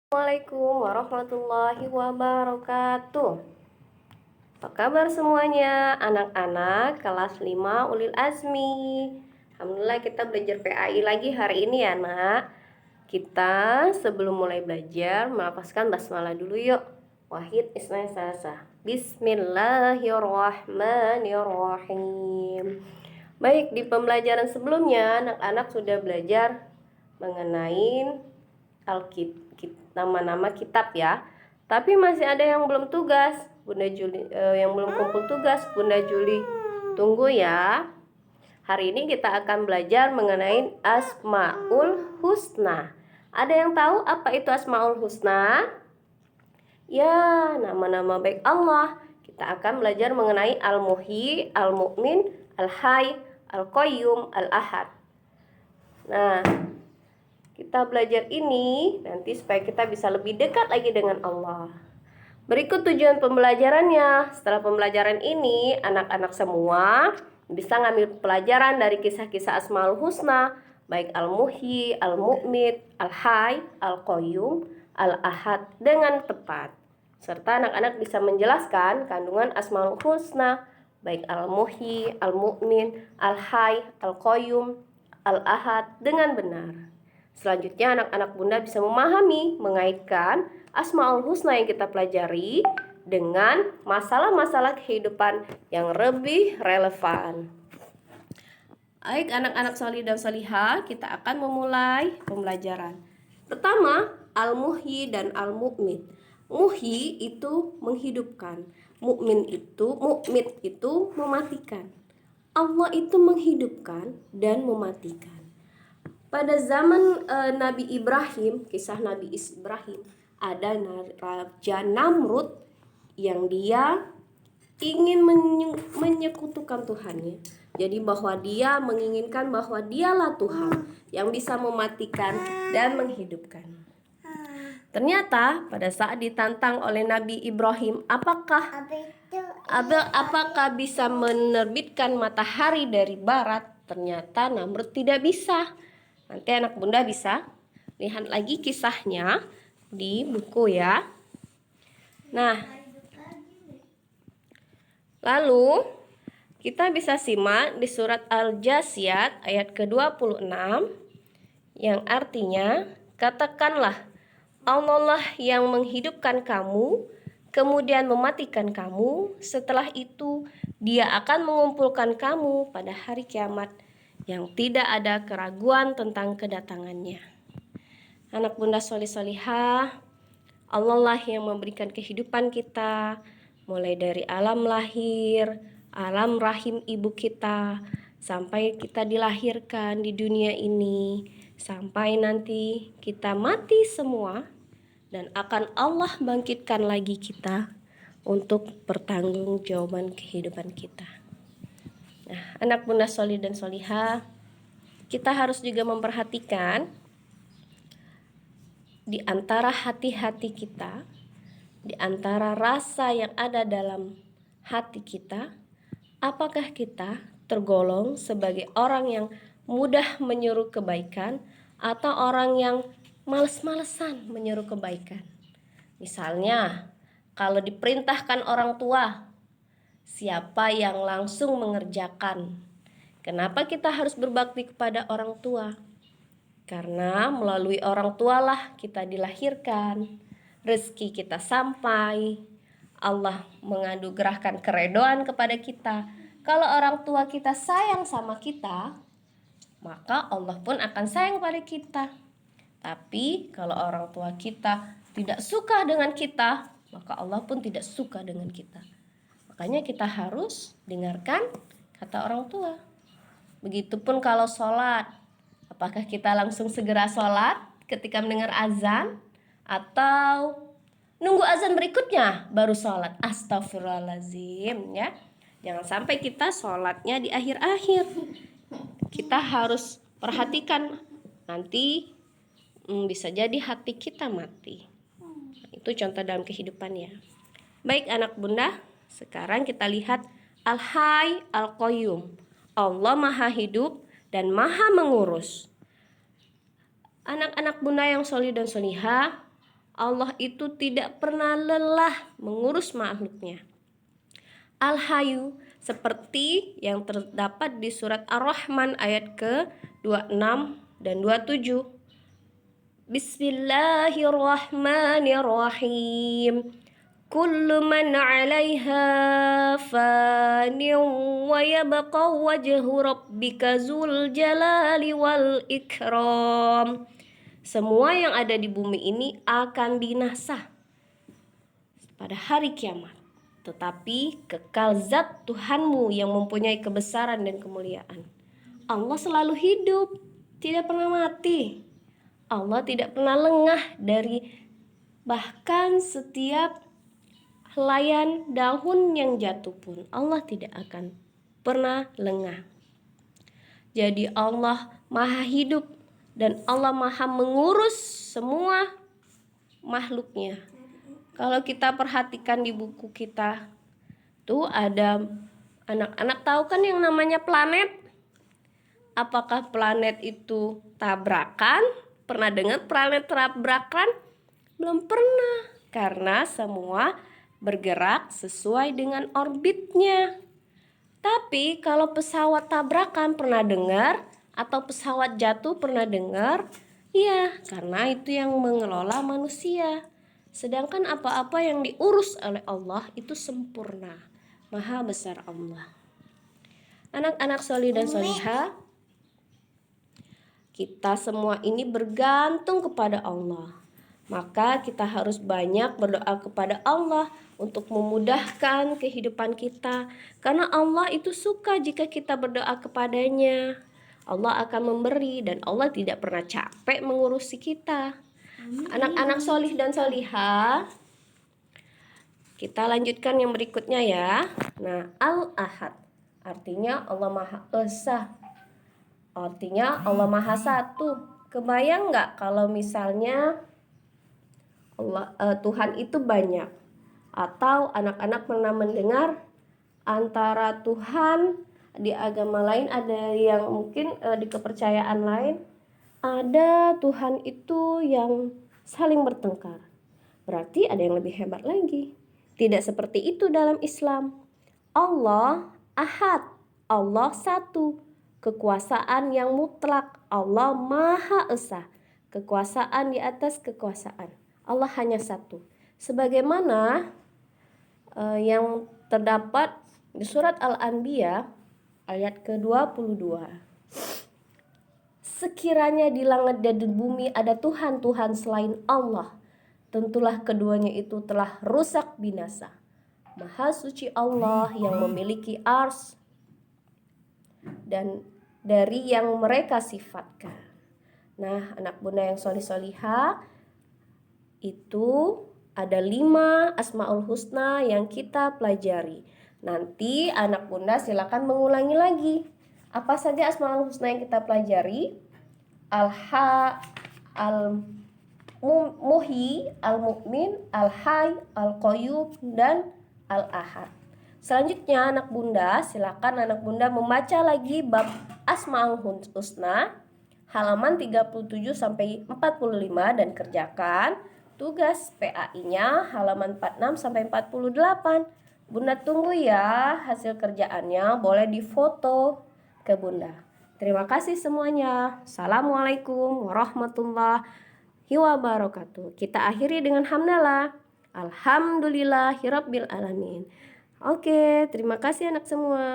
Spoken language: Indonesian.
Assalamualaikum warahmatullahi wabarakatuh. Apa kabar semuanya anak-anak kelas 5 Ulil Azmi? Alhamdulillah kita belajar PAI lagi hari ini ya nak. Kita sebelum mulai belajar melafazkan basmalah dulu yuk. Wahid isnai salasa. Bismillahirrahmanirrahim. Baik, di pembelajaran sebelumnya anak-anak sudah belajar mengenai nama-nama kitab ya. Tapi masih ada yang belum tugas. Bunda Juli yang belum kumpul tugas, Bunda Juli tunggu ya. Hari ini kita akan belajar mengenai Asmaul Husna. Ada yang tahu apa itu Asmaul Husna? Ya, nama-nama baik Allah. Kita akan belajar mengenai Al-Muhyi, Al-Mu'min, Al-Hayy, Al-Qayyum, Al-Ahad. Nah, kita belajar ini nanti supaya kita bisa lebih dekat lagi dengan Allah. Berikut tujuan pembelajarannya. Setelah pembelajaran ini, anak-anak semua bisa ngambil pelajaran dari kisah-kisah Asmaul Husna, baik Al-Muhyi, Al-Mu'min, Al-Hayy, Al-Qayyum, Al-Ahad dengan tepat. Serta anak-anak bisa menjelaskan kandungan Asmaul Husna, baik Al-Muhyi, Al-Mu'min, Al-Hayy, Al-Qayyum, Al-Ahad dengan benar. Selanjutnya anak-anak Bunda bisa memahami, mengaitkan Asmaul Husna yang kita pelajari dengan masalah-masalah kehidupan yang lebih relevan. Baik anak-anak solih dan solihah, kita akan memulai pembelajaran. Pertama, Al-Muhyi dan Al-Mu'min. Muhyi itu menghidupkan, mukmit itu mematikan. Allah itu menghidupkan dan mematikan. Pada zaman Nabi Ibrahim, kisah Nabi Ibrahim, ada Raja Namrud yang dia ingin menyekutukan Tuhannya. Jadi bahwa dia menginginkan bahwa dialah Tuhan yang bisa mematikan dan menghidupkan. Ternyata pada saat ditantang oleh Nabi Ibrahim, apakah bisa menerbitkan matahari dari barat? Ternyata Namrud tidak bisa. Nanti anak Bunda bisa lihat lagi kisahnya di buku ya. Nah, lalu kita bisa simak di surat Al-Jasiyat ayat ke-26 yang artinya, katakanlah Allah lah yang menghidupkan kamu, kemudian mematikan kamu, setelah itu Dia akan mengumpulkan kamu pada hari kiamat yang tidak ada keraguan tentang kedatangannya. Anak Bunda solih-solihah, Allah lah yang memberikan kehidupan kita, mulai dari alam lahir, alam rahim ibu kita, sampai kita dilahirkan di dunia ini, sampai nanti kita mati semua, dan akan Allah bangkitkan lagi kita untuk pertanggungjawaban kehidupan kita. Nah, anak Bunda solih dan solihah, kita harus juga memperhatikan di antara hati-hati kita, di antara rasa yang ada dalam hati kita, apakah kita tergolong sebagai orang yang mudah menyuruh kebaikan atau orang yang males-malesan menyuruh kebaikan. Misalnya, kalau diperintahkan orang tua, siapa yang langsung mengerjakan? Kenapa kita harus berbakti kepada orang tua? Karena melalui orang tualah kita dilahirkan, rezeki kita sampai, Allah menganugerahkan keredoan kepada kita. Kalau orang tua kita sayang sama kita, maka Allah pun akan sayang pada kita. Tapi kalau orang tua kita tidak suka dengan kita, maka Allah pun tidak suka dengan kita. Makanya kita harus dengarkan kata orang tua. Begitupun kalau sholat, apakah kita langsung segera sholat ketika mendengar azan, atau nunggu azan berikutnya baru sholat? Astagfirullahaladzim ya. Jangan sampai kita sholatnya di akhir-akhir. Kita harus perhatikan, nanti bisa jadi hati kita mati. Itu contoh dalam kehidupan ya. Baik anak Bunda, sekarang kita lihat Al-Hayy, Al-Qayyum. Allah maha hidup dan maha mengurus. Anak-anak Bunda yang solih dan solihah, Allah itu tidak pernah lelah mengurus makhluknya. Al-Hayyu, seperti yang terdapat di surat Ar-Rahman ayat ke-26 dan 27. Bismillahirrahmanirrahim. Kullu man 'alaiha fanin wa yabqa wajhu rabbika dzul jalali wal ikram. Semua yang ada di bumi ini akan binasa pada hari kiamat, tetapi kekal zat Tuhanmu yang mempunyai kebesaran dan kemuliaan. Allah selalu hidup, tidak pernah mati. Allah tidak pernah lengah dari bahkan setiap helaian daun yang jatuh pun Allah tidak akan pernah lengah. Jadi Allah maha hidup dan Allah maha mengurus semua makhluknya. Kalau kita perhatikan di buku kita tuh ada anak-anak tahu kan yang namanya planet. Apakah planet itu tabrakan? Pernah dengar planet tabrakan? Belum pernah, karena semua bergerak sesuai dengan orbitnya. Tapi kalau pesawat tabrakan pernah dengar? Atau pesawat jatuh pernah dengar? Iya, karena itu yang mengelola manusia. Sedangkan apa-apa yang diurus oleh Allah itu sempurna. Maha besar Allah. Anak-anak solih dan solihah, kita semua ini bergantung kepada Allah. Maka kita harus banyak berdoa kepada Allah untuk memudahkan kehidupan kita. Karena Allah itu suka jika kita berdoa kepadanya. Allah akan memberi dan Allah tidak pernah capek mengurusi kita. Anak-anak solih dan solihah, kita lanjutkan yang berikutnya ya. Nah, Al-Ahad artinya Allah Maha Esa. Artinya Allah Maha Satu. Kebayang nggak kalau misalnya Tuhan itu banyak? Atau anak-anak pernah mendengar antara Tuhan di agama lain, ada yang mungkin di kepercayaan lain, ada Tuhan itu yang saling bertengkar. Berarti ada yang lebih hebat lagi. Tidak seperti itu dalam Islam. Allah Ahad, Allah satu, kekuasaan yang mutlak, Allah Maha Esa, kekuasaan di atas kekuasaan. Allah hanya satu. Sebagaimana yang terdapat di surat Al-Anbiya ayat ke-22. Sekiranya di langit dan di bumi ada Tuhan-Tuhan selain Allah, tentulah keduanya itu telah rusak binasa. Maha suci Allah yang memiliki ars dan dari yang mereka sifatkan. Nah, anak bunda yang solih-solihah, itu ada 5 Asmaul Husna yang kita pelajari. Nanti anak bunda silakan mengulangi lagi. Apa saja Asmaul Husna yang kita pelajari? Al-Ha, Al-Muhyi, Al-Mu'min, Al-Hayy, Al-Qayyum, dan Al-Ahad. Selanjutnya anak bunda silakan anak bunda membaca lagi bab Asmaul Husna halaman 37 sampai 45 dan kerjakan tugas PAI-nya halaman 46 sampai 48. Bunda tunggu ya hasil kerjaannya, boleh difoto ke bunda. Terima kasih semuanya. Assalamualaikum warahmatullahi wabarakatuh. Kita akhiri dengan hamdalah. Alhamdulillahirabbil alamin. Oke, terima kasih anak semua.